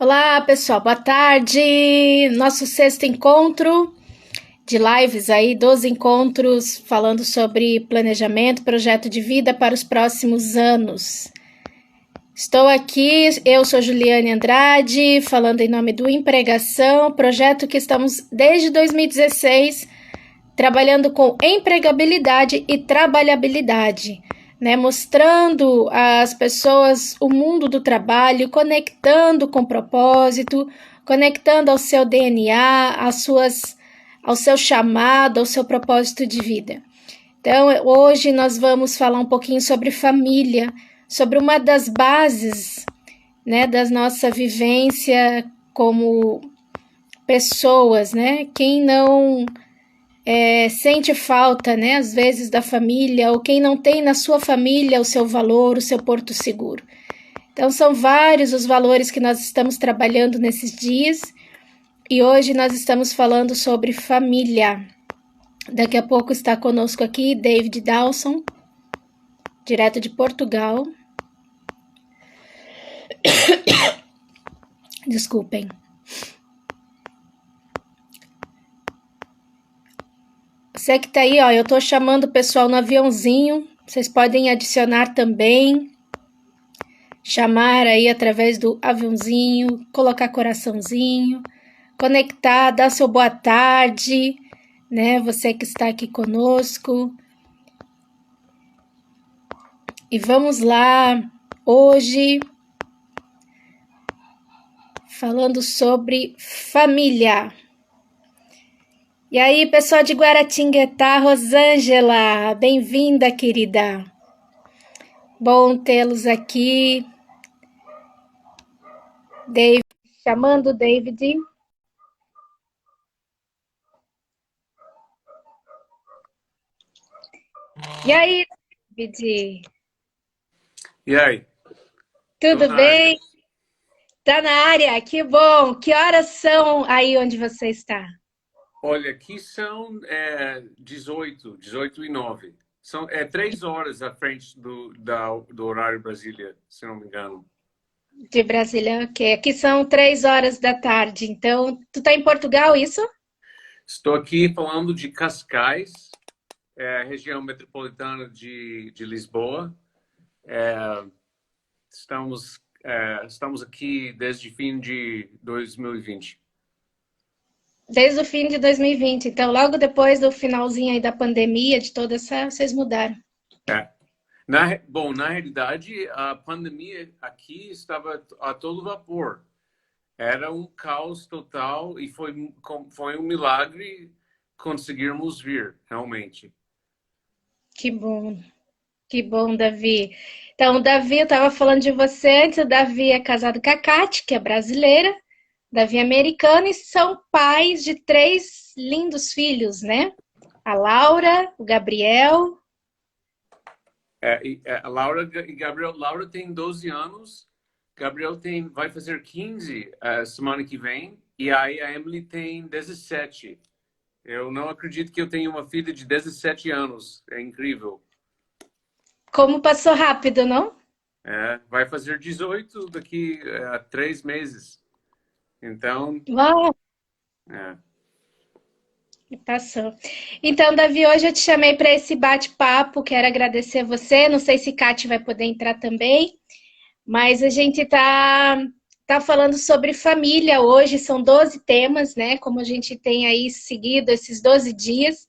Olá, pessoal, boa tarde. Nosso sexto encontro de lives aí, 12 encontros falando sobre planejamento, projeto de vida para os próximos anos. Estou aqui, eu sou Juliane Andrade, falando em nome do Empregação, projeto que estamos desde 2016 trabalhando com empregabilidade e trabalhabilidade, né? Mostrando às pessoas o mundo do trabalho, conectando com propósito, conectando ao seu DNA, ao seu chamado, ao seu propósito de vida. Então, hoje nós vamos falar um pouquinho sobre família, sobre uma das bases, né, da nossa vivência como pessoas, né? Quem não sente falta, né, às vezes da família, ou quem não tem na sua família o seu valor, o seu porto seguro. Então, são vários os valores que nós estamos trabalhando nesses dias, e hoje nós estamos falando sobre família. Daqui a pouco está conosco aqui David Dawson, direto de Portugal. Desculpem. Você que tá aí, ó, eu tô chamando o pessoal no aviãozinho, vocês podem adicionar também, chamar aí através do aviãozinho, colocar coraçãozinho, conectar, dar seu boa tarde, né, você que está aqui conosco. E vamos lá, hoje, falando sobre família. E aí, pessoal de Guaratinguetá, Rosângela, bem-vinda, querida. Bom tê-los aqui. David, chamando o David. E aí, David? E aí? Tô Tudo na área. bem? Tá na área? Que bom! Que horas são aí onde você está? Olha, aqui são 18 e 9. São 3 horas à frente do horário Brasília, se não me engano. De Brasília, ok. Aqui são 3 horas da tarde. Então, tu tá em Portugal, isso? Estou aqui falando de Cascais, região metropolitana de Lisboa. É, estamos aqui desde fim de 2020. Desde o fim de 2020. Então, logo depois do finalzinho aí da pandemia, de toda essa, vocês mudaram. É. Bom, na realidade, a pandemia aqui estava a todo vapor. Era um caos total e foi um milagre conseguirmos vir, realmente. Que que bom, Davi. Então, o Davi, eu estava falando de você antes, o Davi é casado com a Kate, que é brasileira, Davi é americano, e são pais de três lindos filhos, né? A Laura, o Gabriel. A Laura e Gabriel, Laura tem 12 anos, Gabriel vai fazer 15 semana que vem, e aí a Emily tem 17. Eu não acredito que eu tenho uma filha de 17 anos, é incrível. Como passou rápido, não? Vai fazer 18 daqui a 3 meses. Então, Uau, é, passou. Então, Davi, hoje eu te chamei para esse bate-papo, quero agradecer você, não sei se Kate vai poder entrar também. Mas a gente tá falando sobre família hoje, são 12 temas, né? Como a gente tem aí seguido esses 12 dias.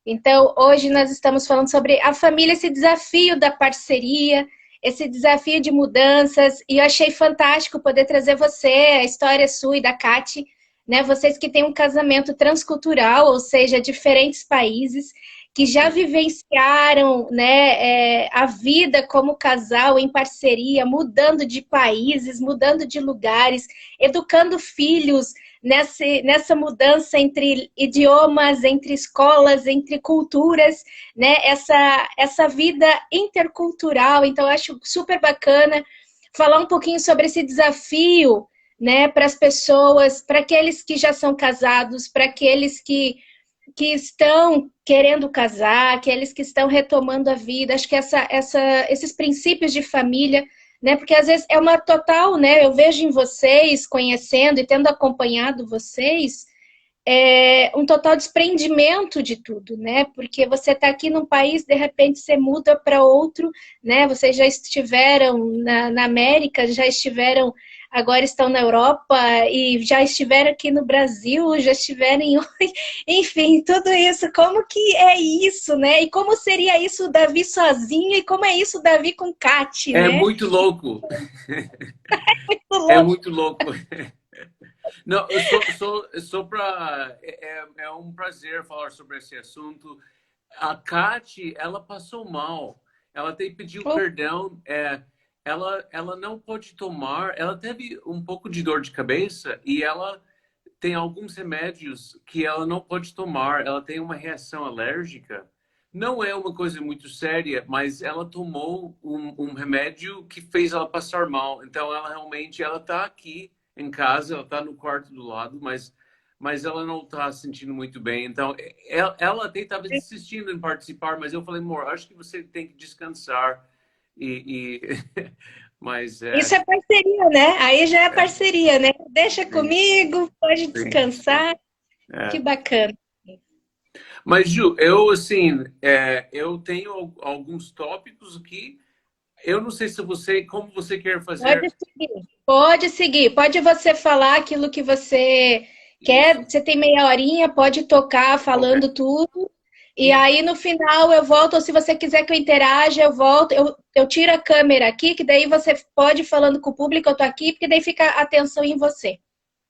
Então, hoje nós estamos falando sobre a família, esse desafio da parceria, esse desafio de mudanças, e eu achei fantástico poder trazer você, a história sua e da Kati, né? Vocês que têm um casamento transcultural, ou seja, diferentes países, que já vivenciaram, né, a vida como casal em parceria, mudando de países, mudando de lugares, educando filhos nessa mudança entre idiomas, entre escolas, entre culturas, né? Essa vida intercultural. Então, eu acho super bacana falar um pouquinho sobre esse desafio, né, para as pessoas, para aqueles que já são casados, para aqueles que estão querendo casar, aqueles que estão retomando a vida. Acho que esses princípios de família, né? Porque às vezes é uma total, né? Eu vejo em vocês, conhecendo e tendo acompanhado vocês, um total desprendimento de tudo, né? Porque você está aqui num país, de repente você muda para outro, né? Vocês já estiveram na América, já estiveram, agora estão na Europa e já estiveram aqui no Brasil, já estiveram em, enfim, tudo isso. Como que é isso, né? E como seria isso o Davi sozinho e como é isso o Davi com Kate, É né? muito louco. Muito É louco. muito louco. Não, eu sou para. É um prazer falar sobre esse assunto. A Kati, ela passou mal. Ela até pediu perdão. Ela não pode tomar. Ela teve um pouco de dor de cabeça e ela tem alguns remédios que ela não pode tomar. Ela tem uma reação alérgica. Não é uma coisa muito séria, mas ela tomou um remédio que fez ela passar mal. Então, ela realmente ela está aqui em casa, ela está no quarto do lado, mas ela não está se sentindo muito bem. Então, ela até estava insistindo em participar, mas eu falei, amor, acho que você tem que descansar. Mas Isso é parceria, né? Aí já é é, parceria, né? Deixa sim, comigo, pode sim, sim. descansar. Que É. bacana. Mas, Ju, eu, assim, eu tenho alguns tópicos aqui. Eu não sei se você, como você quer Pode fazer seguir. Pode seguir. Pode você falar aquilo que você quer. isso. Você tem meia horinha, pode tocar Ok. falando tudo. E E, aí no final eu volto, ou se você quiser que eu interaja, eu volto. Eu tiro a câmera aqui, que daí você pode ir falando com o público, eu tô aqui, porque daí fica a atenção em você.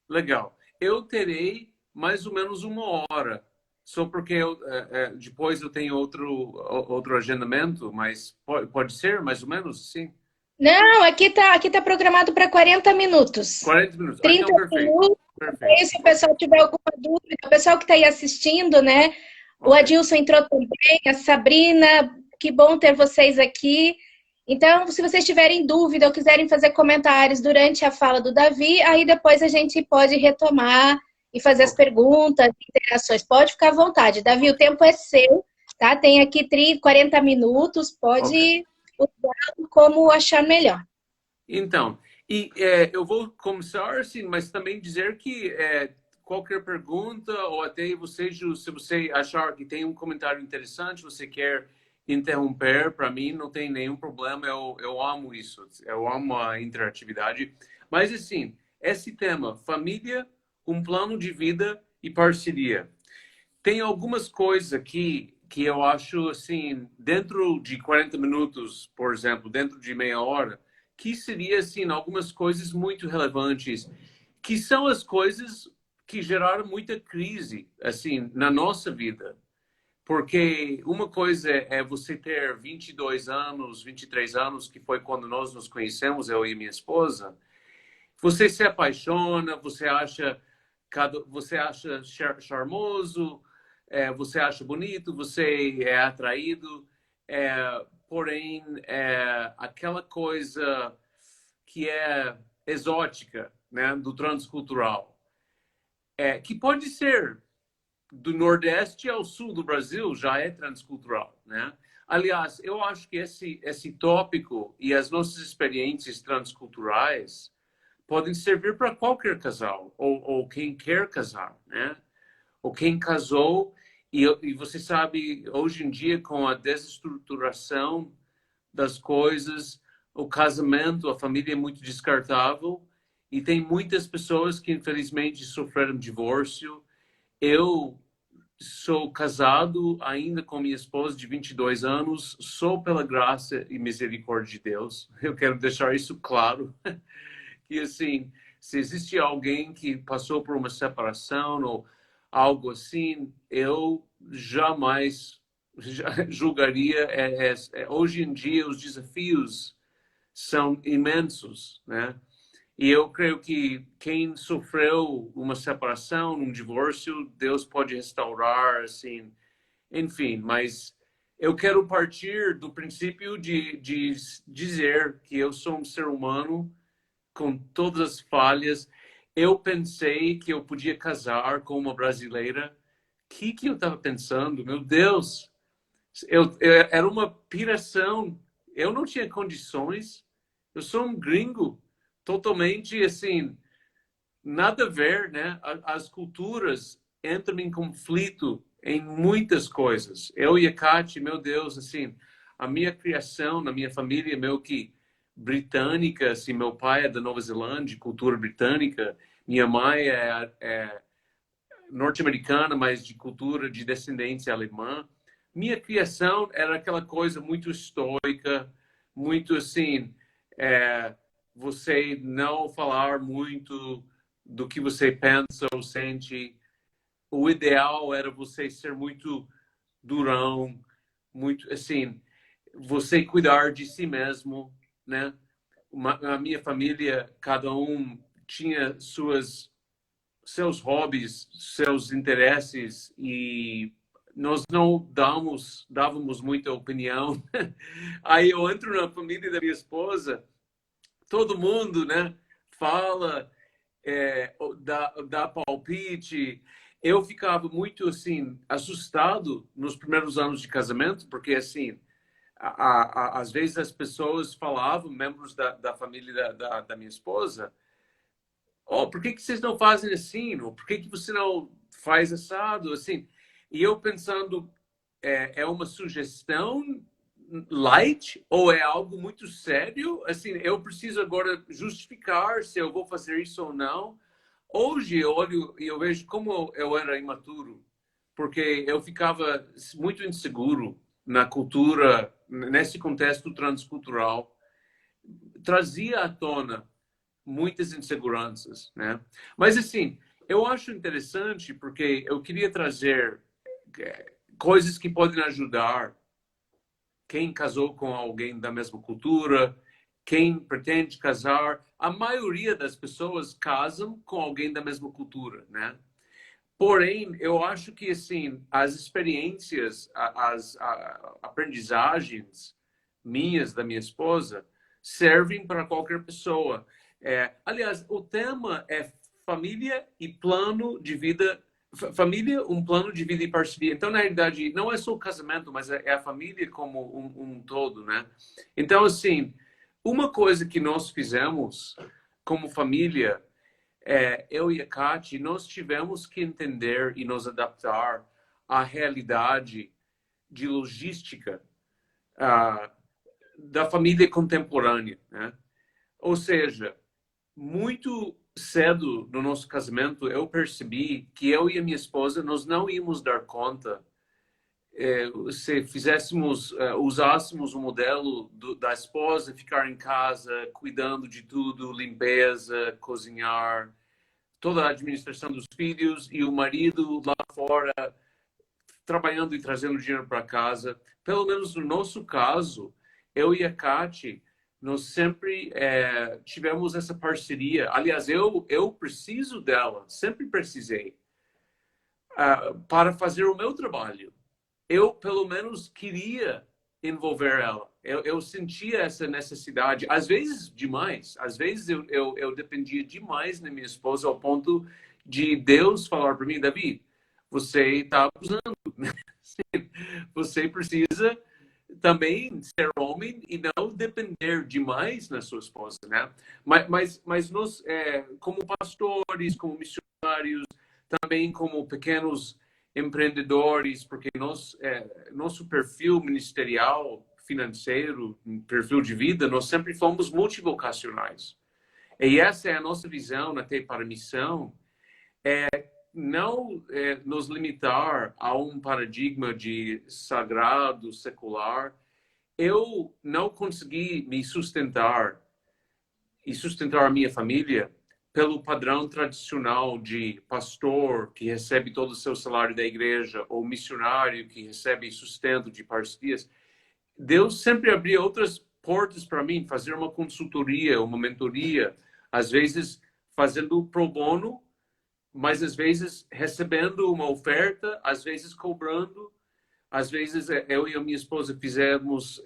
legal. Eu terei mais ou menos uma hora, só porque depois eu tenho outro agendamento, mas pode ser mais ou menos, sim. Não, aqui tá programado para 40 minutos. 40 minutos. Ah, 30 então, perfeito. minutos. Perfeito. Aí, se o Ok. pessoal tiver alguma dúvida, o pessoal que está aí assistindo, né? O Ok. Adilson entrou também, a Sabrina, que bom ter vocês aqui. Então, se vocês tiverem dúvida ou quiserem fazer comentários durante a fala do Davi, aí depois a gente pode retomar e fazer as Ok. perguntas, interações. Pode ficar à vontade. Davi, o tempo é seu, tá? Tem aqui 30, 40 minutos, Ok. pode usar como achar melhor. Então, eu vou começar assim, mas também dizer que qualquer pergunta ou até você, Ju, se você achar que tem um comentário interessante, você quer interromper, para mim não tem nenhum problema. Eu amo isso, eu amo a interatividade. Mas assim, esse tema, família, um plano de vida e parceria. Tem algumas coisas aqui que eu acho assim, dentro de 40 minutos, por exemplo, dentro de meia hora, que seria assim algumas coisas muito relevantes, que são as coisas que geraram muita crise assim na nossa vida. Porque uma coisa é você ter 22 anos, 23 anos, que foi quando nós nos conhecemos, eu e minha esposa. Você se apaixona, você acha charmoso, você acha bonito, você é atraído, porém, aquela coisa que é exótica, né, do transcultural, que pode ser do Nordeste ao Sul do Brasil, já é transcultural, né? Aliás, eu acho que esse tópico e as nossas experiências transculturais podem servir para qualquer casal ou quem quer casar, né? Ou quem casou e você sabe hoje em dia com a desestruturação das coisas, o casamento, a família é muito descartável e tem muitas pessoas que infelizmente sofreram divórcio. Eu sou casado ainda com minha esposa de 22 anos, sou pela graça e misericórdia de Deus. Eu quero deixar isso claro. Que assim, se existe alguém que passou por uma separação ou algo assim, eu jamais julgaria. Hoje em dia os desafios são imensos, né? E eu creio que quem sofreu uma separação, um divórcio, Deus pode restaurar, assim, enfim. Mas eu quero partir do princípio de dizer que eu sou um ser humano com todas as falhas. Eu pensei que eu podia casar com uma brasileira. O que eu estava pensando? Meu Deus! Era uma piração. Eu não tinha condições. Eu sou um gringo totalmente, assim, nada a ver, né? As culturas entram em conflito em muitas coisas. Eu e a Kate, meu Deus, assim, a minha criação na minha família é meio que britânica, assim, meu pai é da Nova Zelândia, cultura britânica, minha mãe é norte-americana, mas de cultura de descendência alemã. Minha criação era aquela coisa muito estoica, muito assim, é, você não falar muito do que você pensa ou sente. O ideal era você ser muito durão, muito assim, você cuidar de si mesmo, né? A minha família, cada um tinha seus hobbies, seus interesses e nós não dávamos muita opinião. Aí eu entro na família da minha esposa, todo mundo, né, fala, dá palpite. Eu ficava muito assim assustado nos primeiros anos de casamento, porque assim às vezes as pessoas falavam, membros da família da minha esposa, oh, por que que vocês não fazem assim? Ou por que que você não faz assado? Assim, e eu pensando, é uma sugestão light ou é algo muito sério? Assim, eu preciso agora justificar se eu vou fazer isso ou não. Hoje eu olho e eu vejo como eu era imaturo, porque eu ficava muito inseguro na cultura, nesse contexto transcultural. Trazia à tona muitas inseguranças, né? Mas assim, eu acho interessante porque eu queria trazer coisas que podem ajudar quem casou com alguém da mesma cultura, quem pretende casar. A maioria das pessoas casam com alguém da mesma cultura, né? Porém, eu acho que assim as experiências, as aprendizagens minhas da minha esposa servem para qualquer pessoa. Aliás, o tema é família e plano de vida. Família, um plano de vida e parceria. Então, na realidade, não é só o casamento, mas é a família como um todo, né? Então, assim, uma coisa que nós fizemos como família eu e a Kati, nós tivemos que entender e nos adaptar à realidade de logística uh, da família contemporânea, né? Ou seja, muito cedo no nosso casamento, eu percebi que eu e a minha esposa, nós não íamos dar conta se fizéssemos, usássemos o modelo da esposa ficar em casa, cuidando de tudo, limpeza, cozinhar, toda a administração dos filhos e o marido lá fora trabalhando e trazendo dinheiro para casa. Pelo menos no nosso caso, eu e a Kati, nós sempre tivemos essa parceria. Aliás, eu preciso dela, sempre precisei, para fazer o meu trabalho. Eu, pelo menos, queria envolver ela. Eu sentia essa necessidade, às vezes demais. Às vezes eu dependia demais da minha esposa ao ponto de Deus falar para mim, Davi, você está abusando. Você precisa também ser homem e não depender demais na sua esposa, né? Mas nós, como pastores, como missionários, também como pequenos empreendedores, porque nosso perfil ministerial, financeiro, perfil de vida, nós sempre fomos multivocacionais. E essa é a nossa visão até para a missão, não nos limitar a um paradigma de sagrado, secular. Eu não consegui me sustentar e sustentar a minha família pelo padrão tradicional de pastor que recebe todo o seu salário da igreja ou missionário que recebe sustento de parcerias. Deus sempre abria outras portas para mim, fazer uma consultoria, uma mentoria, às vezes fazendo pro bono, mas às vezes recebendo uma oferta, às vezes cobrando. Às vezes, eu e a minha esposa fizemos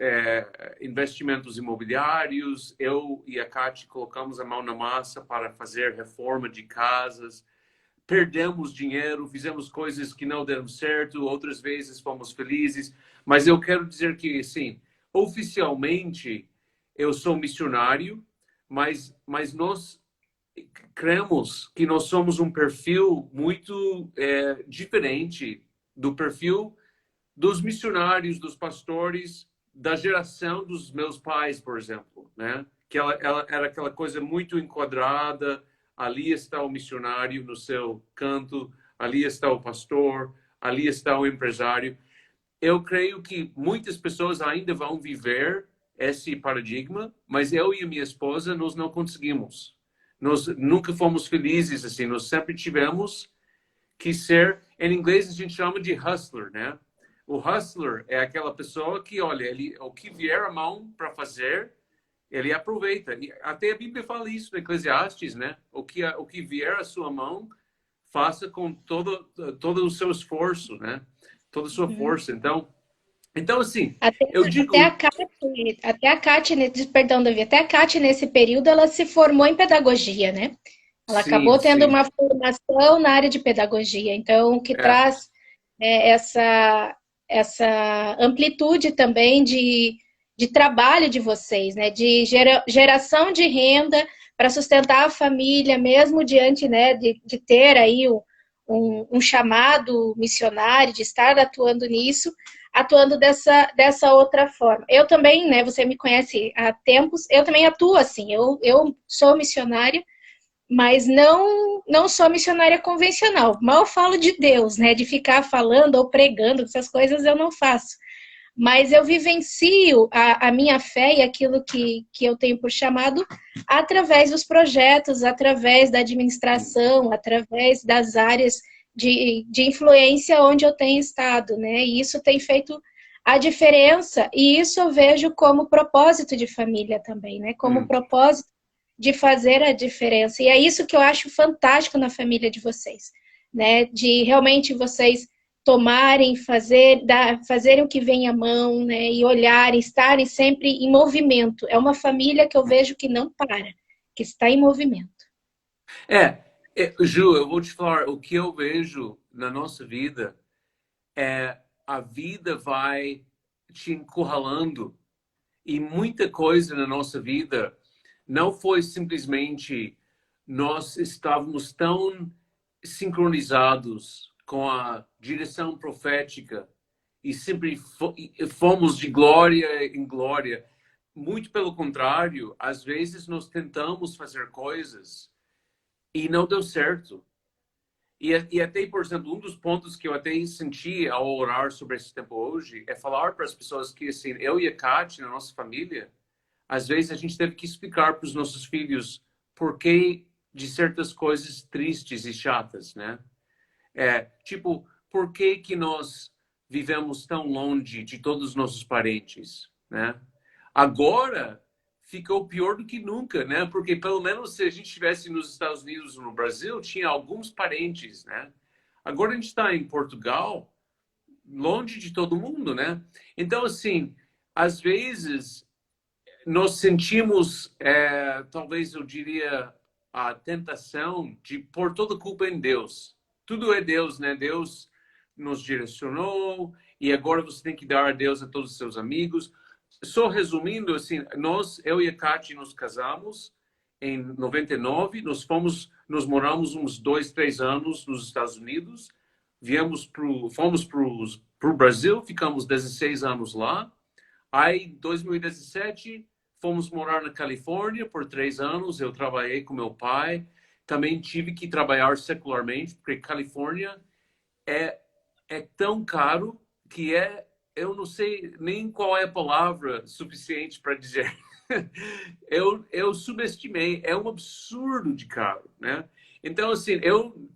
investimentos imobiliários, eu e a Kati colocamos a mão na massa para fazer reforma de casas, perdemos dinheiro, fizemos coisas que não deram certo, outras vezes fomos felizes, mas eu quero dizer que, assim, oficialmente, eu sou missionário, mas nós cremos que nós somos um perfil muito diferente do perfil dos missionários, dos pastores, da geração dos meus pais, por exemplo, né? Que ela era aquela coisa muito enquadrada, ali está o missionário no seu canto, ali está o pastor, ali está o empresário. Eu creio que muitas pessoas ainda vão viver esse paradigma, mas eu e a minha esposa, nós não conseguimos. Nós nunca fomos felizes assim, nós sempre tivemos que ser, em inglês a gente chama de hustler, né? O hustler é aquela pessoa que, olha, ele, o que vier à mão para fazer, ele aproveita. E até a Bíblia fala isso no Eclesiastes, né? O que vier à sua mão, faça com todo o seu esforço, né? Toda a sua Uhum. força. Então assim, Até, eu até a digo, Kate, até a Kate, perdão, Davi, até a Kate nesse período ela se formou em pedagogia, né? Ela sim, acabou tendo sim, uma formação na área de pedagogia, então o que é, traz essa amplitude também de trabalho de vocês, né? De geração de renda para sustentar a família, mesmo diante, né, de ter aí um chamado missionário, de estar atuando nisso, atuando dessa outra forma. Eu também, né, você me conhece há tempos, eu também atuo assim, eu sou missionária, mas não sou missionária convencional. Mal falo de Deus, né? De ficar falando ou pregando, essas coisas eu não faço. Mas eu vivencio a minha fé e aquilo que eu tenho por chamado através dos projetos, através da administração, através das áreas de influência onde eu tenho estado, né? E isso tem feito a diferença, e isso eu vejo como propósito de família também, né? Como hum, propósito de fazer a diferença. E é isso que eu acho fantástico na família de vocês, né? De realmente vocês tomarem, fazerem o que vem à mão, né? E olharem, estarem sempre em movimento. É uma família que eu vejo que não para, que está em movimento. Ju, eu vou te falar, o que eu vejo na nossa vida é a vida vai te encurralando e muita coisa na nossa vida não foi simplesmente nós estávamos tão sincronizados com a direção profética e sempre fomos de glória em glória. Muito pelo contrário, às vezes nós tentamos fazer coisas e não deu certo. E até, por exemplo, um dos pontos que eu até senti ao orar sobre esse tempo hoje é falar para as pessoas que, assim, eu e a Kátia, na nossa família, às vezes a gente teve que explicar para os nossos filhos por que de certas coisas tristes e chatas, né? Tipo, por que que nós vivemos tão longe de todos os nossos parentes, né? Agora ficou pior do que nunca, né? Porque pelo menos se a gente estivesse nos Estados Unidos ou no Brasil, tinha alguns parentes, né? Agora a gente está em Portugal, longe de todo mundo, né? Então, assim, às vezes nós sentimos, talvez eu diria, a tentação de pôr toda a culpa em Deus. Tudo é Deus, né? Deus nos direcionou e agora você tem que dar a Deus a todos os seus amigos. Só resumindo, assim, eu e a Kati nos casamos em 99, nós moramos uns 2, 3 anos nos Estados Unidos, fomos pro Brasil, ficamos 16 anos lá. Aí, em 2017, fomos morar na Califórnia por 3 anos. Eu trabalhei com meu pai. Também tive que trabalhar secularmente, porque Califórnia é, é tão caro que eu não sei nem qual é a palavra suficiente para dizer. Eu subestimei, é um absurdo de caro, né? Então, assim,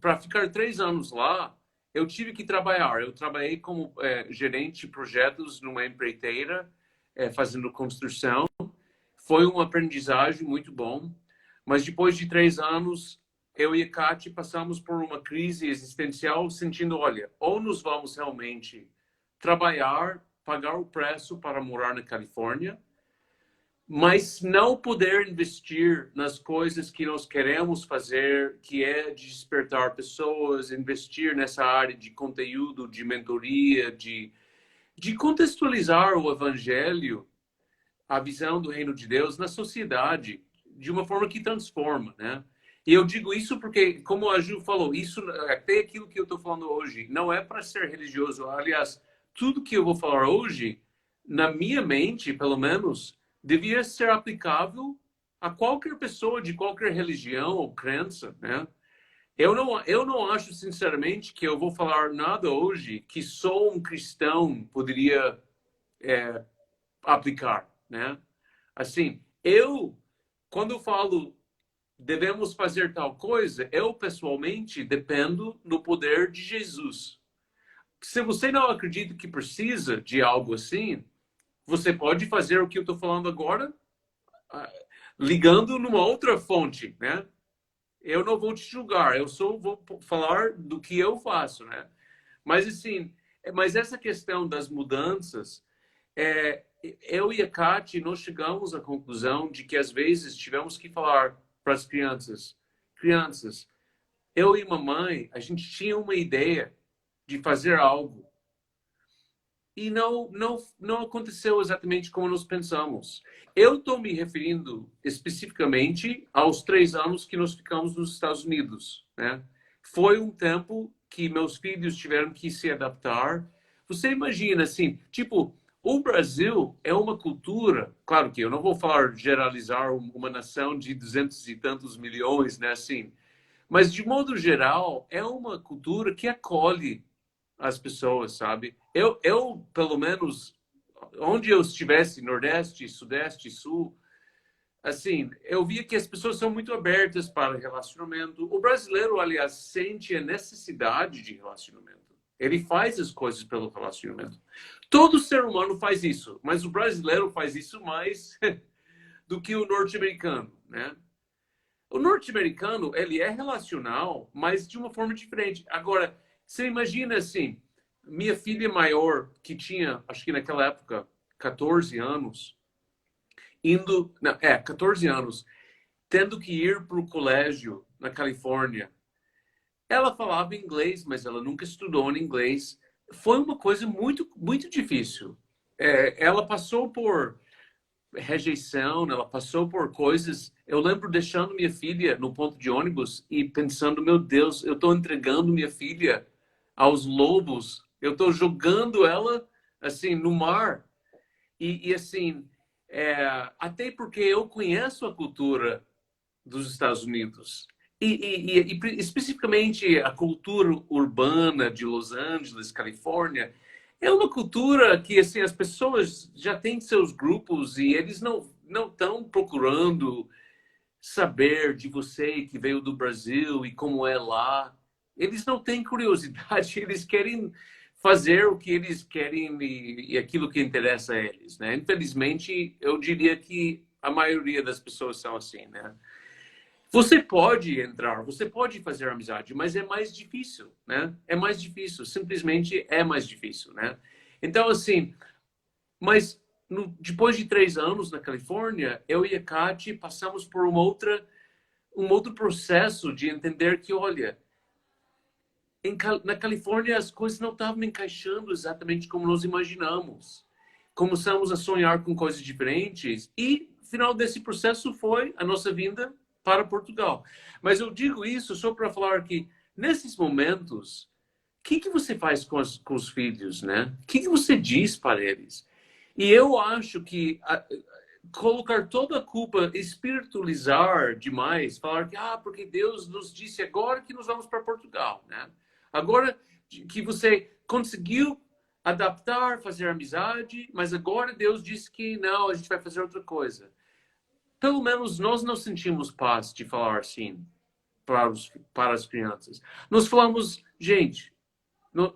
para ficar 3 anos lá, eu tive que trabalhar. Eu trabalhei como gerente de projetos numa empreiteira, fazendo construção. Foi uma aprendizagem muito bom, mas depois de 3 anos, eu e a Kati passamos por uma crise existencial, sentindo, olha, ou nos vamos realmente trabalhar, pagar o preço para morar na Califórnia, mas não poder investir nas coisas que nós queremos fazer, que é despertar pessoas, investir nessa área de conteúdo, de mentoria, de contextualizar o evangelho a visão do reino de Deus na sociedade de uma forma que transforma, né? E eu digo isso porque, como a Ju falou, isso até aquilo que eu estou falando hoje não é para ser religioso. Aliás, tudo que eu vou falar hoje, na minha mente, pelo menos, devia ser aplicável a qualquer pessoa de qualquer religião ou crença, né? Eu não acho, sinceramente, que eu vou falar nada hoje que só um cristão poderia aplicar, né? Assim, quando eu falo devemos fazer tal coisa, eu pessoalmente dependo do poder de Jesus. Se você não acredita que precisa de algo assim, você pode fazer o que eu estou falando agora, ah, ligando numa outra fonte, né? Eu não vou te julgar, eu só vou falar do que eu faço, né? Mas assim, mas essa questão das mudanças, eu e a Kati, nós chegamos à conclusão de que às vezes tivemos que falar para as crianças, eu e mamãe, a gente tinha uma ideia de fazer algo e não aconteceu exatamente como nós pensamos. Eu estou me referindo especificamente aos 3 anos que nós ficamos nos Estados Unidos, né? Foi um tempo que meus filhos tiveram que se adaptar. Você imagina, assim, tipo, o Brasil é uma cultura, claro que eu não vou falar generalizar uma nação de 200 e tantos milhões, né, assim, mas de modo geral é uma cultura que acolhe as pessoas, sabe? Pelo menos, onde eu estivesse, Nordeste, Sudeste, Sul, assim, eu via que as pessoas são muito abertas para relacionamento. O brasileiro, aliás, sente a necessidade de relacionamento. Ele faz as coisas pelo relacionamento. Todo ser humano faz isso, mas o brasileiro faz isso mais do que o norte-americano, né? O norte-americano, ele é relacional, mas de uma forma diferente. Agora, você imagina assim, minha filha maior, que tinha, acho que naquela época, 14 anos, 14 anos, tendo que ir para o colégio na Califórnia. Ela falava inglês, mas ela nunca estudou em inglês. Foi uma coisa muito, muito difícil. Ela passou por rejeição, ela passou por coisas. Eu lembro deixando minha filha no ponto de ônibus e pensando, meu Deus, eu estou entregando minha filha aos lobos, eu estou jogando ela assim no mar. Assim, até porque eu conheço a cultura dos Estados Unidos. E especificamente a cultura urbana de Los Angeles, Califórnia, é uma cultura que assim as pessoas já têm seus grupos e eles não estão procurando saber de você que veio do Brasil e como é lá. Eles não têm curiosidade, eles querem fazer o que eles querem e aquilo que interessa a eles, né? Infelizmente, eu diria que a maioria das pessoas são assim, né? Você pode entrar, você pode fazer amizade, mas é mais difícil, né? É mais difícil, simplesmente é mais difícil, né? Então, assim, mas depois de 3 anos na Califórnia, eu e a Kati passamos por um outro processo de entender que, olha, na Califórnia as coisas não estavam encaixando exatamente como nós imaginamos. Começamos a sonhar com coisas diferentes e o final desse processo foi a nossa vinda para Portugal. Mas eu digo isso só para falar que nesses momentos, o que você faz com os filhos, né? O que você diz para eles? E eu acho que colocar toda a culpa, espiritualizar demais, falar que porque Deus nos disse agora que nós vamos para Portugal, né? Agora que você conseguiu adaptar, fazer amizade, mas agora Deus disse que não, a gente vai fazer outra coisa. Pelo menos nós não sentimos paz de falar assim para as crianças. Nós falamos, gente,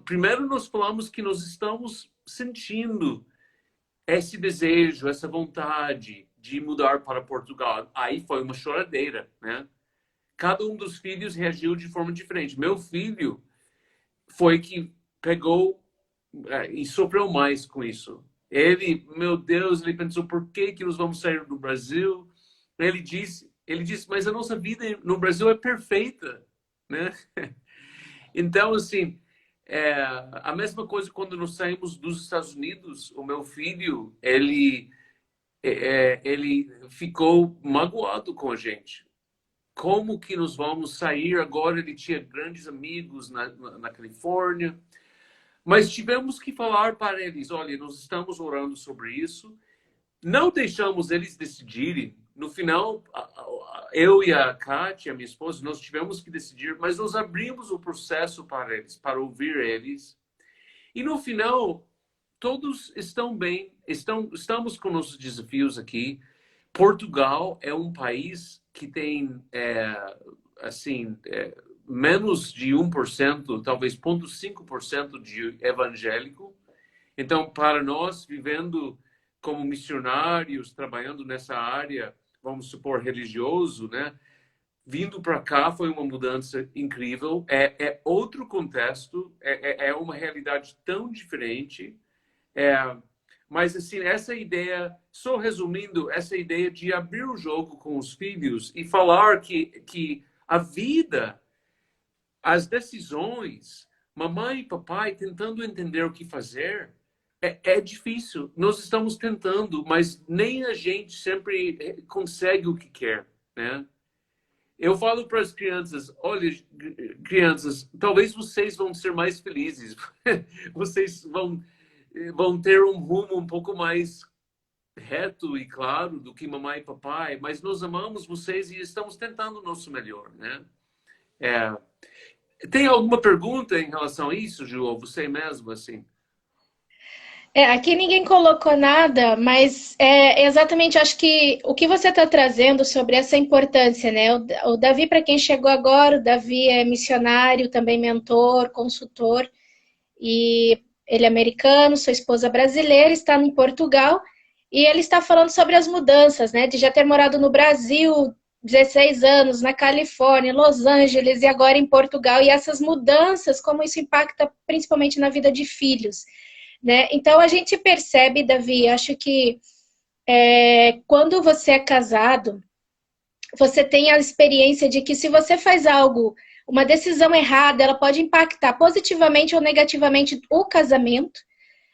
primeiro nós falamos que nós estamos sentindo esse desejo, essa vontade de mudar para Portugal. Aí foi uma choradeira, né? Cada um dos filhos reagiu de forma diferente. Meu filho foi que pegou e sofreu mais com isso. Ele, meu Deus, ele pensou, por que nós vamos sair do Brasil? Ele disse, mas a nossa vida no Brasil é perfeita, né? Então, assim, a mesma coisa quando nós saímos dos Estados Unidos, o meu filho, ele ficou magoado com a gente. Como que nós vamos sair agora? Ele tinha grandes amigos na Califórnia, mas tivemos que falar para eles, olha, nós estamos orando sobre isso, não deixamos eles decidirem. No final, eu e a Kátia, minha esposa, nós tivemos que decidir, mas nós abrimos o processo para eles, para ouvir eles. E no final, todos estão bem, estamos com nossos desafios aqui. Portugal é um país que tem, assim, menos de 1%, talvez 0,5% de evangélico. Então, para nós, vivendo como missionários, trabalhando nessa área, vamos supor, religioso, né? Vindo para cá foi uma mudança incrível. É outro contexto, é uma realidade tão diferente. É, mas, assim, essa ideia, só resumindo, essa ideia de abrir o jogo com os filhos e falar que a vida, as decisões, mamãe e papai tentando entender o que fazer, é difícil. Nós estamos tentando, mas nem a gente sempre consegue o que quer, né? Eu falo para as crianças, olha, crianças, talvez vocês vão ser mais felizes. Vocês vão ter um rumo um pouco mais reto e claro do que mamãe e papai, mas nós amamos vocês e estamos tentando o nosso melhor, né? É, tem alguma pergunta em relação a isso, Ju? Ou você mesmo, assim? Aqui ninguém colocou nada, mas é exatamente, acho que o que você está trazendo sobre essa importância, né? O Davi, para quem chegou agora, o Davi é missionário, também mentor, consultor, e ele é americano, sua esposa brasileira, está em Portugal, e ele está falando sobre as mudanças, né? De já ter morado no Brasil 16 anos, na Califórnia, Los Angeles e agora em Portugal, e essas mudanças, como isso impacta principalmente na vida de filhos, né? Então a gente percebe, Davi, acho que quando você é casado, você tem a experiência de que se você faz algo, uma decisão errada, ela pode impactar positivamente ou negativamente o casamento,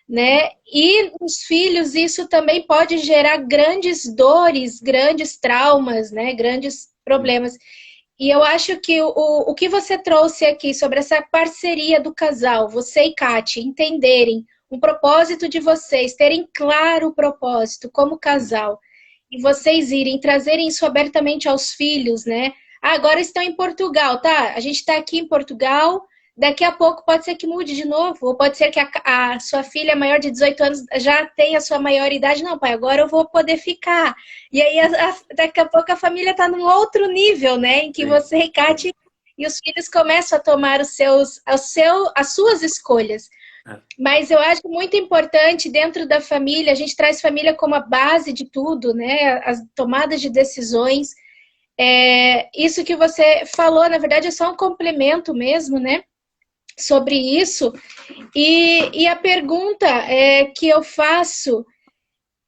né? E os filhos, isso também pode gerar grandes dores, grandes traumas, né? Grandes problemas. E eu acho que o que você trouxe aqui sobre essa parceria do casal, você e Kate, entenderem o propósito de vocês, terem claro o propósito como casal, e vocês irem trazerem isso abertamente aos filhos, né? Ah, agora estão em Portugal, tá? A gente está aqui em Portugal, daqui a pouco pode ser que mude de novo, ou pode ser que a sua filha maior de 18 anos já tenha a sua maioridade. Não, pai, agora eu vou poder ficar. E aí, daqui a pouco, a família está num outro nível, né? Em que Sim. você, Kate, e os filhos começam a tomar as suas escolhas. É. Mas eu acho muito importante, dentro da família, a gente traz família como a base de tudo, né? As tomadas de decisões. Isso que você falou, na verdade, é só um complemento mesmo, né? Sobre isso. E a pergunta que eu faço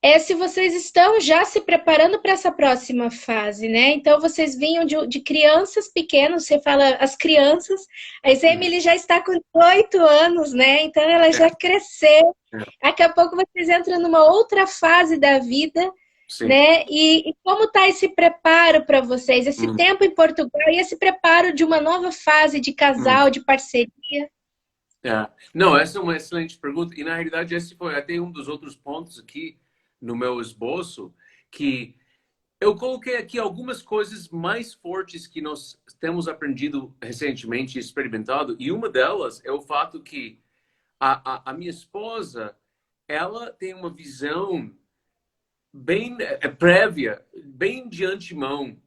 é se vocês estão já se preparando para essa próxima fase, né? Então, vocês vinham de crianças pequenas, você fala as crianças, a Emily já está com 18 anos, né? Então, ela já cresceu. Daqui a pouco vocês entram numa outra fase da vida, Sim. né? E como está esse preparo para vocês, esse tempo em Portugal e esse preparo de uma nova fase de casal, de parceria? Não, essa é uma excelente pergunta. E, na realidade, esse foi até um dos outros pontos aqui no meu esboço, que eu coloquei aqui algumas coisas mais fortes que nós temos aprendido recentemente e experimentado. E uma delas é o fato que a minha esposa, ela tem uma visão bem prévia, bem de antemão,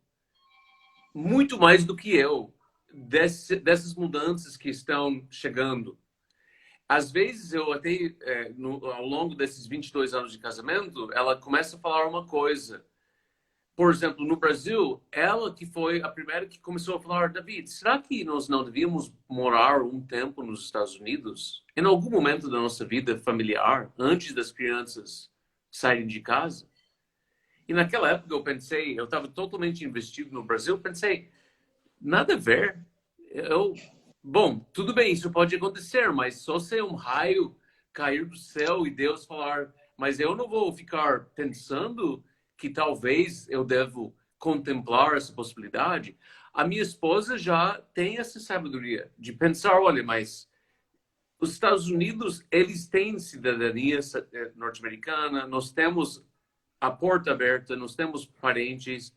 muito mais do que eu, dessas mudanças que estão chegando. Às vezes, eu até, ao longo desses 22 anos de casamento, ela começa a falar uma coisa. Por exemplo, no Brasil, ela que foi a primeira que começou a falar, David, será que nós não devíamos morar um tempo nos Estados Unidos? Em algum momento da nossa vida familiar, antes das crianças saírem de casa? E naquela época eu pensei, eu estava totalmente investido no Brasil, pensei, nada a ver. Bom, tudo bem, isso pode acontecer, mas só se um raio cair do céu e Deus falar, mas eu não vou ficar pensando que talvez eu devo contemplar essa possibilidade. A minha esposa já tem essa sabedoria de pensar, olha, mas os Estados Unidos, eles têm cidadania norte-americana, nós temos a porta aberta, nós temos parentes,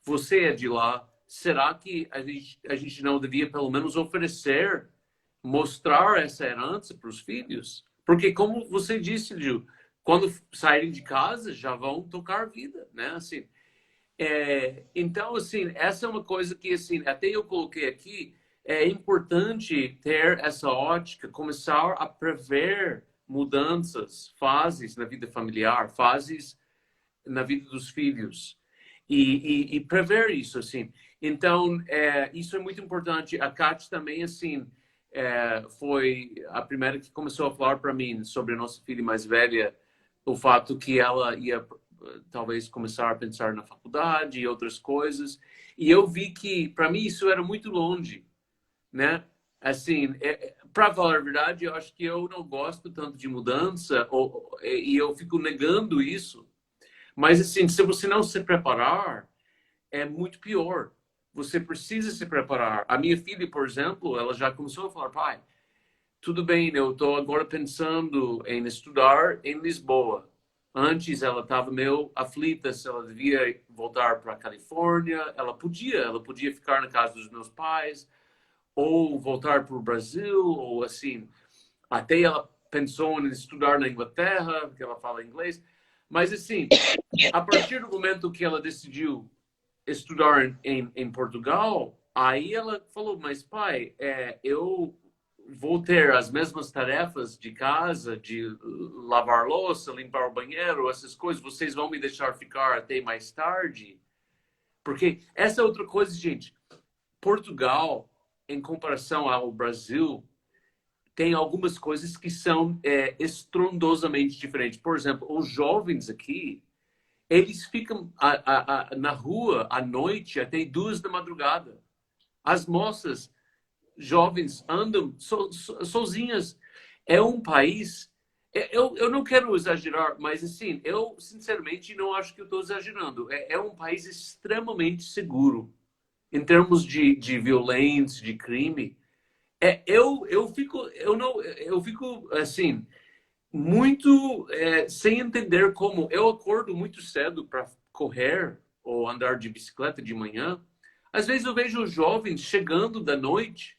você é de lá. Será que a gente não devia, pelo menos, oferecer, mostrar essa herança para os filhos? Porque, como você disse, Gil, quando saírem de casa, já vão tocar vida, né? Assim, então, assim, essa é uma coisa que, assim, até eu coloquei aqui, é importante ter essa ótica, começar a prever mudanças, fases na vida familiar, fases na vida dos filhos e prever isso, assim. Então, isso é muito importante. A Kat também, assim, foi a primeira que começou a falar para mim sobre a nossa filha mais velha, o fato que ela ia talvez começar a pensar na faculdade e outras coisas. E eu vi que, para mim, isso era muito longe, né? Assim, para falar a verdade, eu acho que eu não gosto tanto de mudança e eu fico negando isso. Mas, assim, se você não se preparar, é muito pior. Você precisa se preparar. A minha filha, por exemplo, ela já começou a falar, pai, tudo bem, eu estou agora pensando em estudar em Lisboa. Antes ela estava meio aflita se ela devia voltar para a Califórnia. Ela podia ficar na casa dos meus pais ou voltar para o Brasil, ou assim. Até ela pensou em estudar na Inglaterra, porque ela fala inglês. Mas assim, a partir do momento que ela decidiu estudar em Portugal, aí ela falou, mas pai, eu vou ter as mesmas tarefas de casa, de lavar louça, limpar o banheiro, essas coisas, vocês vão me deixar ficar até mais tarde? Porque essa é outra coisa, gente. Portugal, em comparação ao Brasil, tem algumas coisas que são estrondosamente diferentes. Por exemplo, os jovens aqui, eles ficam na rua à noite até 2 da madrugada. As moças jovens andam sozinhas. É um país. Eu não quero exagerar, mas assim, eu sinceramente não acho que eu estou exagerando. É um país extremamente seguro em termos de violência, de crime. Eu fico assim muito sem entender como eu acordo muito cedo para correr ou andar de bicicleta de manhã. Às vezes eu vejo os jovens chegando da noite.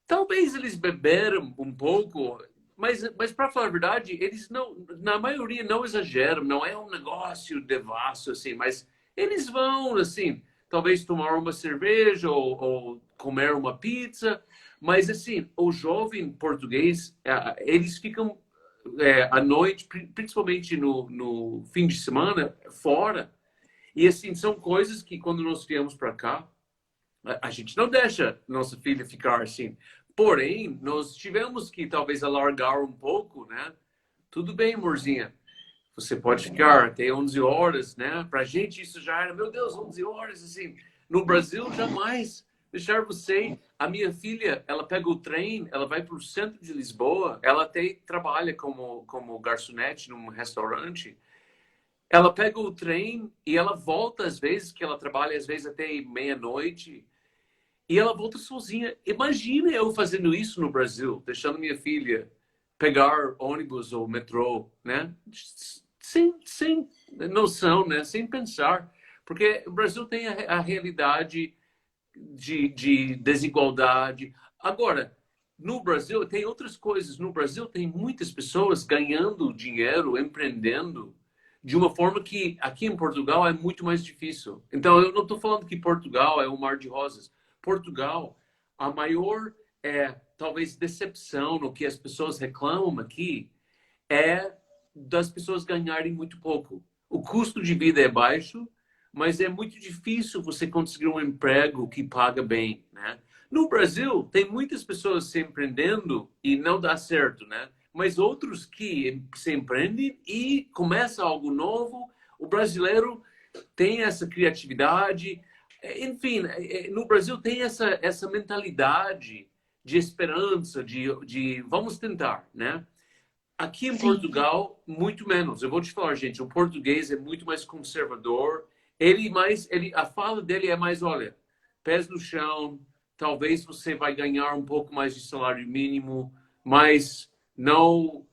Talvez eles beberam um pouco, mas para falar a verdade, eles não, na maioria não exageram, não é um negócio devasso assim, mas eles vão assim, talvez tomar uma cerveja ou comer uma pizza, mas assim, o jovem português, eles ficam à noite, principalmente no fim de semana, fora. E assim, são coisas que quando nós viemos para cá, a gente não deixa nossa filha ficar assim. Porém, nós tivemos que talvez alargar um pouco, né? Tudo bem, amorzinha. Você pode ficar até 11 horas, né? Pra gente isso já era, meu Deus, 11 horas, assim. No Brasil, jamais deixar você. A minha filha, ela pega o trem, ela vai para o centro de Lisboa, ela até trabalha como garçonete num restaurante. Ela pega o trem e ela volta às vezes, que ela trabalha às vezes até meia-noite. E ela volta sozinha. Imagina eu fazendo isso no Brasil, deixando minha filha pegar ônibus ou metrô, né? Sem noção, né? Sem pensar. Porque o Brasil tem a realidade de desigualdade. Agora, no Brasil, tem outras coisas. No Brasil, tem muitas pessoas ganhando dinheiro, empreendendo, de uma forma que aqui em Portugal é muito mais difícil. Então, eu não estou falando que Portugal é um mar de rosas. Portugal, a maior, talvez, decepção no que as pessoas reclamam aqui é das pessoas ganharem muito pouco. O custo de vida é baixo, mas é muito difícil você conseguir um emprego que paga bem, né? No Brasil, tem muitas pessoas se empreendendo e não dá certo, né? Mas outros que se empreendem e começa algo novo. O brasileiro tem essa criatividade. Enfim, no Brasil tem essa mentalidade de esperança, de vamos tentar, né? Aqui em Sim, Portugal, muito menos. Eu vou te falar, gente, o português é muito mais conservador. A fala dele é mais, olha, pés no chão, talvez você vai ganhar um pouco mais de salário mínimo, mas não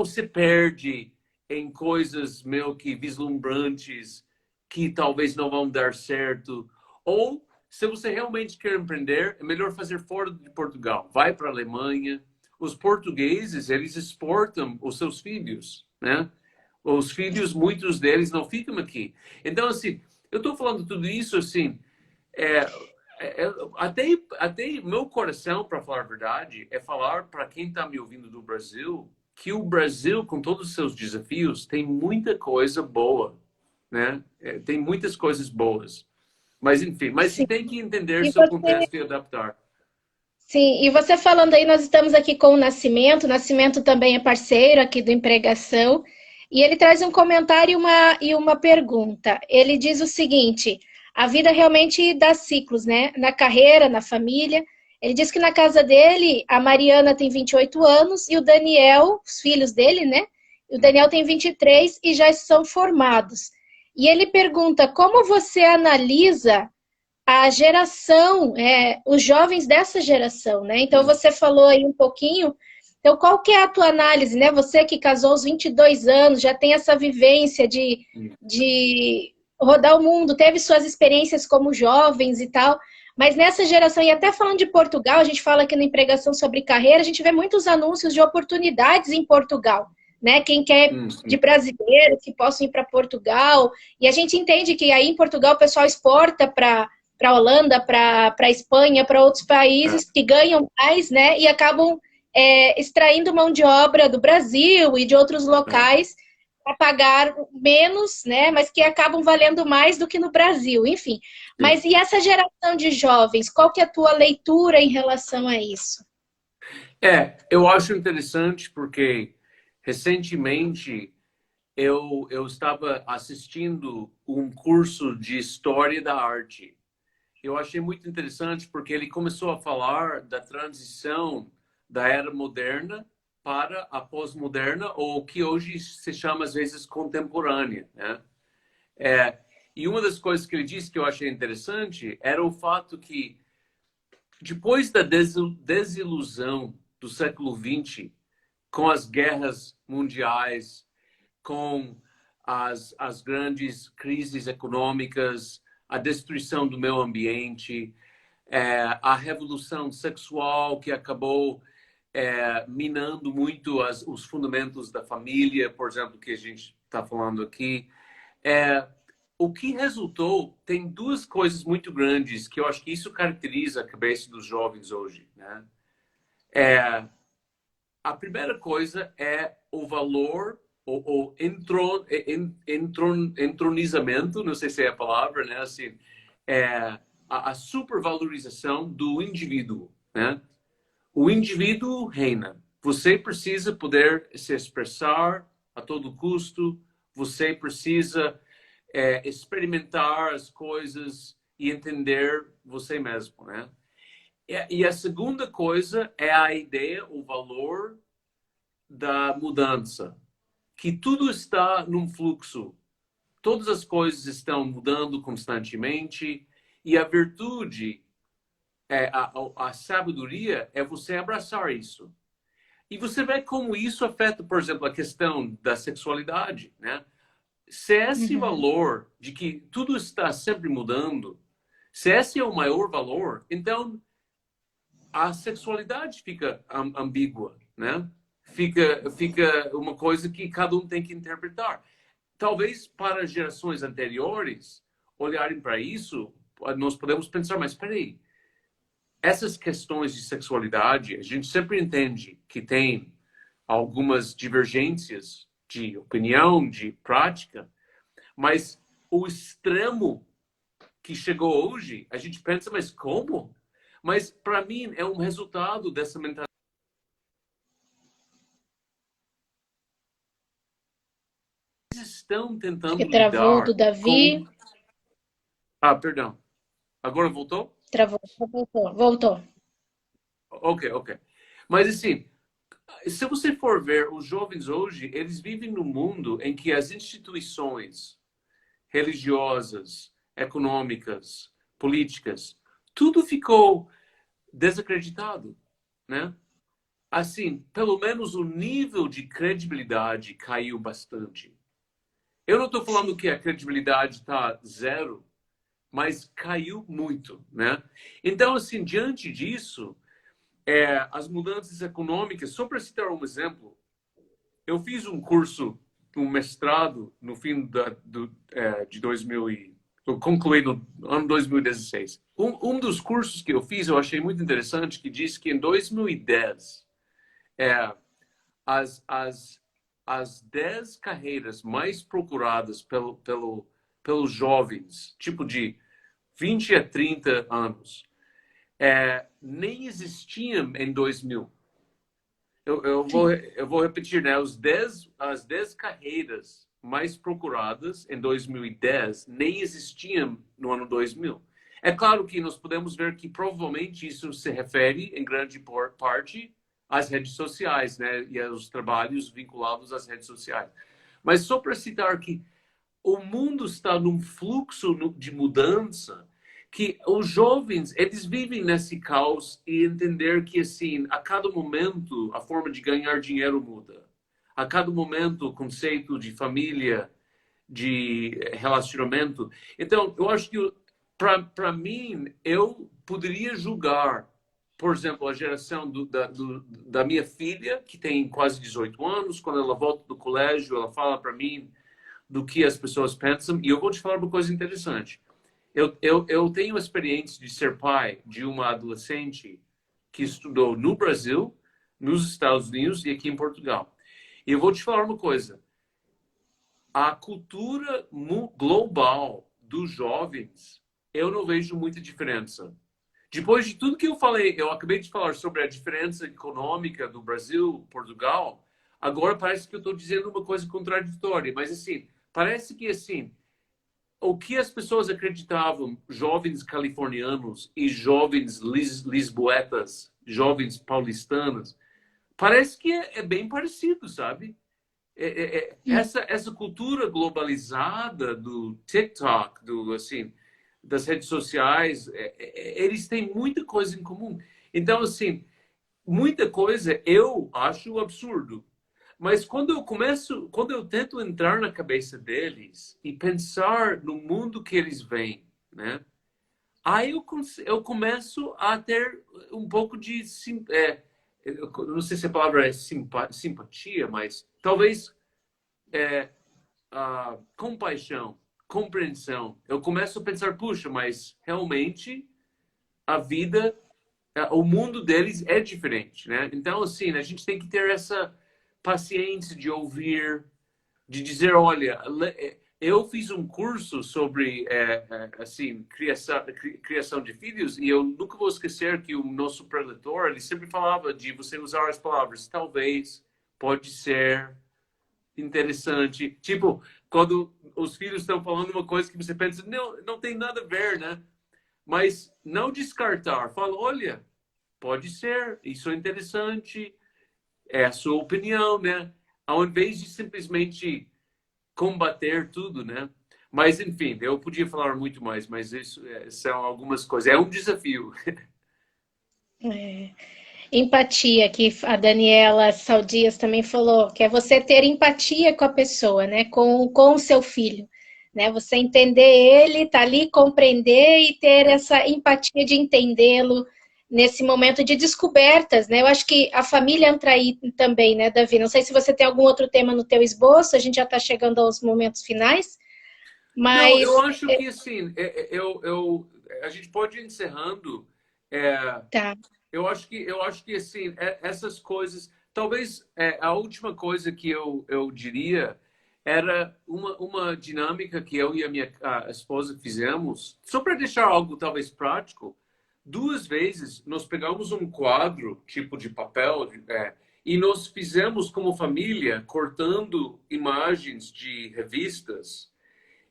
se perde em coisas meio que vislumbrantes que talvez não vão dar certo. Ou, se você realmente quer empreender, é melhor fazer fora de Portugal. Vai para a Alemanha. Os portugueses, eles exportam os seus filhos, né? Os filhos, muitos deles não ficam aqui. Então, assim, eu estou falando tudo isso, assim, é, até meu coração, para falar a verdade, é falar para quem está me ouvindo do Brasil que o Brasil, com todos os seus desafios, tem muita coisa boa, né? Tem muitas coisas boas. Mas, enfim, mas se sim. tem que entender E seu você, contexto e adaptar. sim, e você falando aí, nós estamos aqui com o Nascimento também é parceiro aqui do Empregação, e ele traz um comentário e uma pergunta. Ele diz o seguinte: a vida realmente dá ciclos, né? Na carreira, na família. Ele diz que na casa dele, a Mariana tem 28 anos e o Daniel, os filhos dele, né? O Daniel tem 23 e já são formados. E ele pergunta: como você analisa a geração, os jovens dessa geração, né? Então você falou aí um pouquinho. Então, qual que é a tua análise, né? Você que casou aos 22 anos, já tem essa vivência de rodar o mundo, teve suas experiências como jovens e tal, mas nessa geração, e até falando de Portugal, a gente fala aqui na Empregação sobre carreira, a gente vê muitos anúncios de oportunidades em Portugal, né? Quem quer de brasileiros que possam ir para Portugal, e a gente entende que aí em Portugal o pessoal exporta para a Holanda, para a Espanha, para outros países que ganham mais, né? E acabam extraindo mão de obra do Brasil e de outros locais para pagar menos, né? Mas que acabam valendo mais do que no Brasil, enfim. Sim. Mas e essa geração de jovens? Qual que é a tua leitura em relação a isso? Eu acho interessante porque recentemente eu estava assistindo um curso de História da Arte. Eu achei muito interessante porque ele começou a falar da transição da era moderna para a pós-moderna, ou o que hoje se chama, às vezes, contemporânea, né? É, e uma das coisas que ele disse que eu achei interessante era o fato que, depois da desilusão do século XX, com as guerras mundiais, com as grandes crises econômicas, a destruição do meio ambiente, a revolução sexual que acabou minando muito os fundamentos da família, por exemplo, que a gente está falando aqui. É, o que resultou tem duas coisas muito grandes que eu acho que isso caracteriza a cabeça dos jovens hoje, né? É, a primeira coisa é o valor, o entronizamento, não sei se é a palavra, né? Assim, a supervalorização do indivíduo, né? O indivíduo reina. Você precisa poder se expressar a todo custo, você precisa experimentar as coisas e entender você mesmo, né? E a segunda coisa é a ideia, o valor da mudança, que tudo está num fluxo. Todas as coisas estão mudando constantemente e a virtude, a sabedoria é você abraçar isso. E você vê como isso afeta, por exemplo, a questão da sexualidade, né? Se esse Uhum. valor de que tudo está sempre mudando, se esse é o maior valor, então a sexualidade fica ambígua, né? Fica uma coisa que cada um tem que interpretar. Talvez para gerações anteriores olharem para isso, nós podemos pensar, mas espera aí, essas questões de sexualidade, a gente sempre entende que tem algumas divergências de opinião, de prática, mas o extremo que chegou hoje, a gente pensa, mas como? Mas para mim é um resultado dessa mentalidade. Eles estão Acho que tentando travou do lidar com. Davi. Ah, perdão. Agora voltou? Travou, voltou. Voltou. Ok, ok. Mas assim, Se você for ver, os jovens hoje, eles vivem num mundo em que as instituições religiosas, econômicas, políticas, tudo ficou desacreditado, né? Assim, pelo menos o nível de credibilidade caiu bastante. Eu não estou falando Sim. que a credibilidade está zero, mas caiu muito, né? Então, assim, diante disso, as mudanças econômicas, só para citar um exemplo, eu fiz um curso, um mestrado no fim de 2000 eu concluí no ano 2016. Um dos cursos que eu fiz, eu achei muito interessante, que diz que em 2010, é, as, as, as 10 carreiras mais procuradas pelos jovens, tipo de 20 a 30 anos, nem existiam em 2000. Sim. Eu vou repetir, né? As 10 carreiras mais procuradas em 2010 nem existiam no ano 2000. É claro que nós podemos ver que provavelmente isso se refere, em grande parte, às redes sociais, né? E aos trabalhos vinculados às redes sociais. Mas só para citar que o mundo está num fluxo de mudança que os jovens, eles vivem nesse caos e entender que, assim, a cada momento a forma de ganhar dinheiro muda. A cada momento o conceito de família, de relacionamento. Então, eu acho que, para mim, eu poderia julgar, por exemplo, a geração da minha filha, que tem quase 18 anos, quando ela volta do colégio, ela fala para mim do que as pessoas pensam. E eu vou te falar uma coisa interessante. Eu tenho a experiência de ser pai de uma adolescente que estudou no Brasil, nos Estados Unidos e aqui em Portugal. E eu vou te falar uma coisa. A cultura global dos jovens, eu não vejo muita diferença. Depois de tudo que eu falei, eu acabei de falar sobre a diferença econômica do Brasil, Portugal, agora parece que eu estou dizendo uma coisa contraditória, mas assim, parece que assim, o que as pessoas acreditavam, jovens californianos e jovens lisboetas, jovens paulistanas, parece que é bem parecido, sabe? Hum. Essa cultura globalizada do TikTok, do assim, das redes sociais, eles têm muita coisa em comum. Então, assim, muita coisa eu acho absurdo. Mas quando eu tento entrar na cabeça deles e pensar no mundo que eles veem, né? Aí eu começo a ter um pouco de, eu não sei se a palavra é simpatia, mas talvez compaixão, compreensão. Eu começo a pensar, puxa, mas realmente a vida, o mundo deles é diferente, né? Então, assim, a gente tem que ter essa paciência de ouvir, de dizer, olha, eu fiz um curso sobre assim criação de filhos e eu nunca vou esquecer que o nosso preletor ele sempre falava de você usar as palavras talvez, pode ser, interessante, tipo quando os filhos estão falando uma coisa que você pensa não tem nada a ver, né? Mas não descartar, fala, olha, pode ser, isso é interessante, é a sua opinião, né? Ao invés de simplesmente combater tudo, né? Mas, enfim, eu podia falar muito mais, mas isso são algumas coisas. É um desafio. É. Empatia, que a Daniela Saldias também falou, que é você ter empatia com a pessoa, né? Com o seu filho. Né? Você entender ele, tá ali, compreender e ter essa empatia de entendê-lo nesse momento de descobertas, né? Eu acho que a família entra aí também, né, Davi? Não sei se você tem algum outro tema no teu esboço, a gente já está chegando aos momentos finais, Não, eu mas acho que, assim, a gente pode ir encerrando. É, tá, eu acho que assim, essas coisas, talvez a última coisa que eu diria era uma dinâmica que eu e a minha esposa fizemos, só para deixar algo talvez prático. Duas vezes nós pegamos um quadro, tipo de papel, e nós fizemos como família, cortando imagens de revistas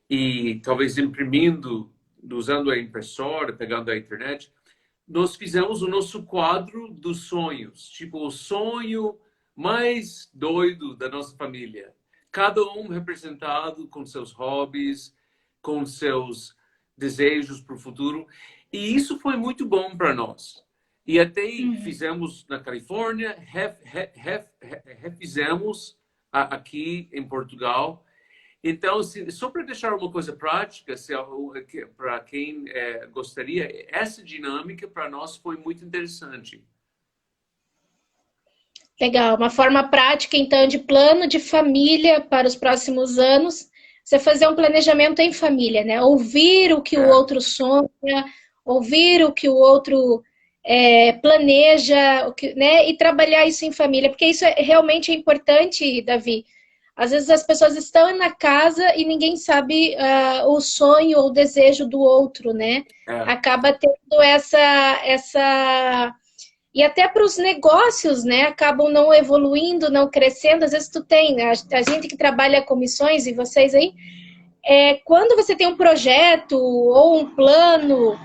e talvez imprimindo, usando a impressora, pegando a internet, nós fizemos o nosso quadro dos sonhos. Tipo, o sonho mais doido da nossa família. Cada um representado com seus hobbies, com seus desejos para o futuro. E isso foi muito bom para nós. E até fizemos na Califórnia, refizemos aqui em Portugal. Então, só para deixar uma coisa prática, para quem gostaria, essa dinâmica para nós foi muito interessante. Legal, uma forma prática, então, de plano de família para os próximos anos, você fazer um planejamento em família, né? Ouvir o que o outro sonha, ouvir o que o outro planeja, né? E trabalhar isso em família, porque isso realmente é importante, Davi. Às vezes as pessoas estão na casa e ninguém sabe o sonho ou o desejo do outro, né? Acaba tendo essa e até para os negócios, né? Acabam não evoluindo, não crescendo. Às vezes tu tem, a gente que trabalha com missões e vocês aí, quando você tem um projeto ou um plano,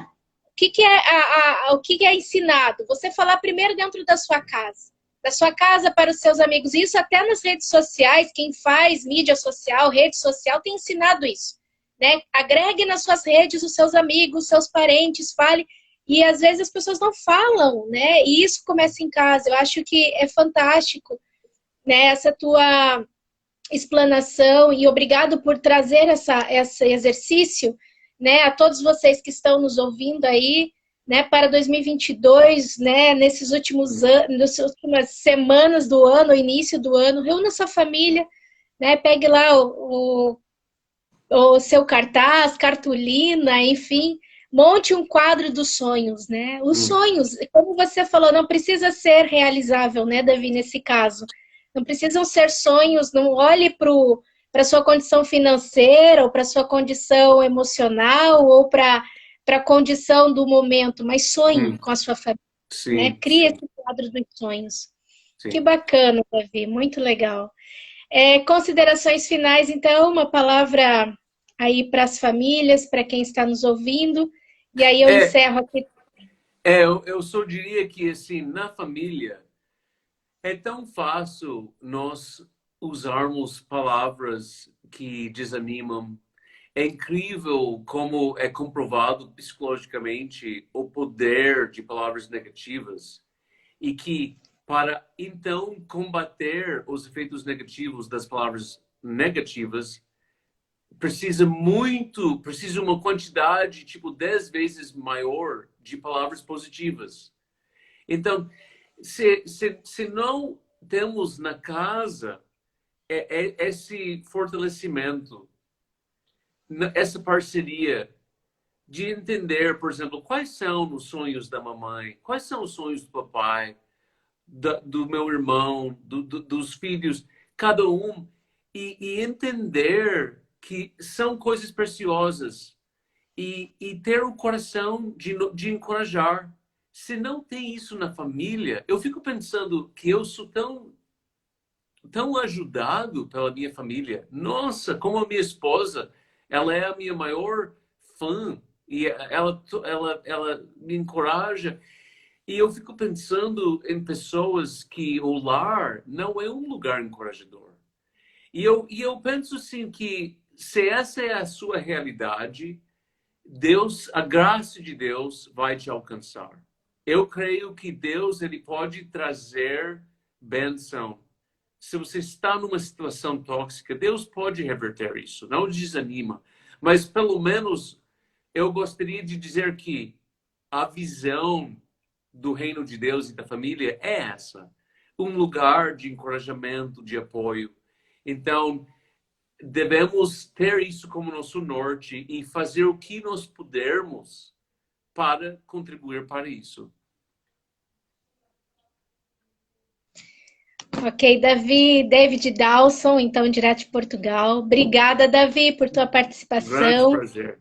o que é ensinado? Você falar primeiro dentro da sua casa para os seus amigos. Isso até nas redes sociais, quem faz mídia social, rede social, tem ensinado isso, né? Agregue nas suas redes os seus amigos, seus parentes, fale. E às vezes as pessoas não falam, né? E isso começa em casa. Eu acho que é fantástico, né? Essa tua explanação e obrigado por trazer esse exercício, né? A todos vocês que estão nos ouvindo aí, né? Para 2022, né? Nesses últimos anos, nessas últimas semanas do ano, início do ano, reúna sua família, né? Pegue lá o seu cartaz, cartolina, enfim. Monte um quadro dos sonhos, né? Os sonhos, como você falou, não precisa ser realizável, né, Davi, nesse caso. Não precisam ser sonhos, não olhe para a sua condição financeira, ou para a sua condição emocional, ou para a condição do momento, mas sonhe com a sua família, né? Crie esse quadro dos sonhos. Sim. Que bacana, Davi, muito legal. Considerações finais, então, uma palavra aí para as famílias, para quem está nos ouvindo. E aí eu encerro aqui. Eu só diria que, assim, na família, é tão fácil nós usarmos palavras que desanimam. É incrível como é comprovado psicologicamente o poder de palavras negativas e que, para, então, combater os efeitos negativos das palavras negativas, precisa uma quantidade, tipo, 10 vezes maior de palavras positivas. Então, se não temos na casa esse fortalecimento, essa parceria de entender, por exemplo, quais são os sonhos da mamãe, quais são os sonhos do papai, do meu irmão, dos filhos, cada um, e entender que são coisas preciosas e ter o coração de encorajar. Se não tem isso na família, eu fico pensando que eu sou tão ajudado pela minha família. Nossa, como a minha esposa, ela é a minha maior fã e ela me encoraja. E eu fico pensando em pessoas que o lar não é um lugar encorajador. E eu penso assim que se essa é a sua realidade, a graça de Deus vai te alcançar. Eu creio que Deus ele pode trazer bênção. Se você está numa situação tóxica, Deus pode reverter isso. Não desanima. Mas pelo menos eu gostaria de dizer que a visão do reino de Deus e da família é essa. Um lugar de encorajamento, de apoio. Então, devemos ter isso como nosso norte e fazer o que nós pudermos para contribuir para isso. Ok, David Dawson, então, direto de Portugal. Obrigada, Davi, por tua participação. Grande prazer.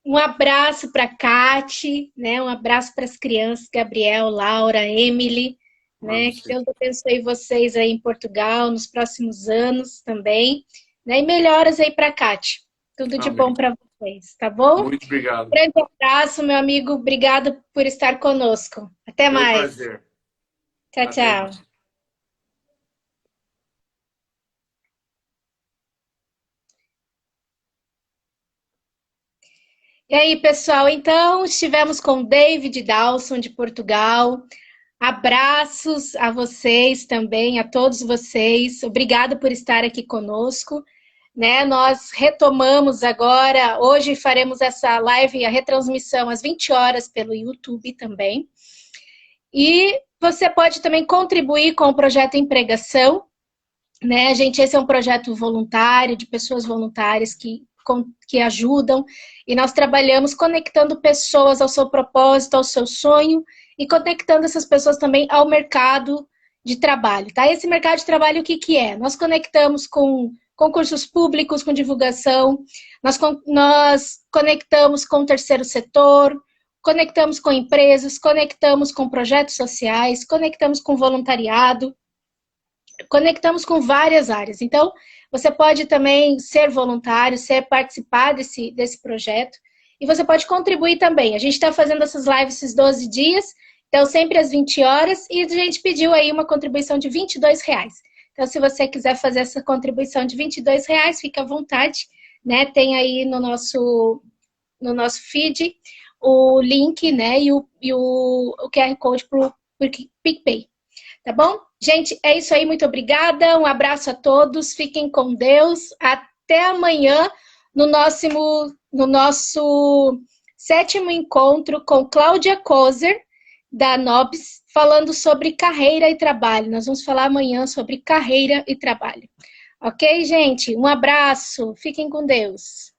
Um abraço para a Kati, né? Um abraço para as crianças, Gabriel, Laura, Emily, né? Que Deus abençoe vocês aí em Portugal nos próximos anos também, né? E melhoras aí para a Kati. Tudo de bom para vocês, tá bom? Muito obrigado. Um grande abraço, meu amigo. Obrigado por estar conosco. Até mais. Prazer. Tchau, tchau. E aí, pessoal, então estivemos com David Dawson de Portugal. Abraços a vocês também, a todos vocês. Obrigado por estar aqui conosco. Né? Nós retomamos agora, hoje faremos essa live, a retransmissão às 20 horas pelo YouTube também. E você pode também contribuir com o projeto Empregação, né? Gente, esse é um projeto voluntário, de pessoas voluntárias que ajudam, e nós trabalhamos conectando pessoas ao seu propósito, ao seu sonho, e conectando essas pessoas também ao mercado de trabalho, tá? Esse mercado de trabalho, o que que é? Nós conectamos com concursos públicos, com divulgação, nós conectamos com o terceiro setor, conectamos com empresas, conectamos com projetos sociais, conectamos com voluntariado, conectamos com várias áreas. Então, você pode também ser voluntário, participar desse projeto, e você pode contribuir também. A gente está fazendo essas lives esses 12 dias, então sempre às 20 horas, e a gente pediu aí uma contribuição de R$22. Então, se você quiser fazer essa contribuição de R$22, fica à vontade, né? Tem aí no nosso feed o link, né? E o QR Code para o PicPay. Tá bom? Gente, é isso aí. Muito obrigada. Um abraço a todos. Fiquem com Deus. Até amanhã no nosso 7º encontro com Cláudia Kozer, da Nobis, falando sobre carreira e trabalho. Nós vamos falar amanhã sobre carreira e trabalho. Ok, gente? Um abraço. Fiquem com Deus.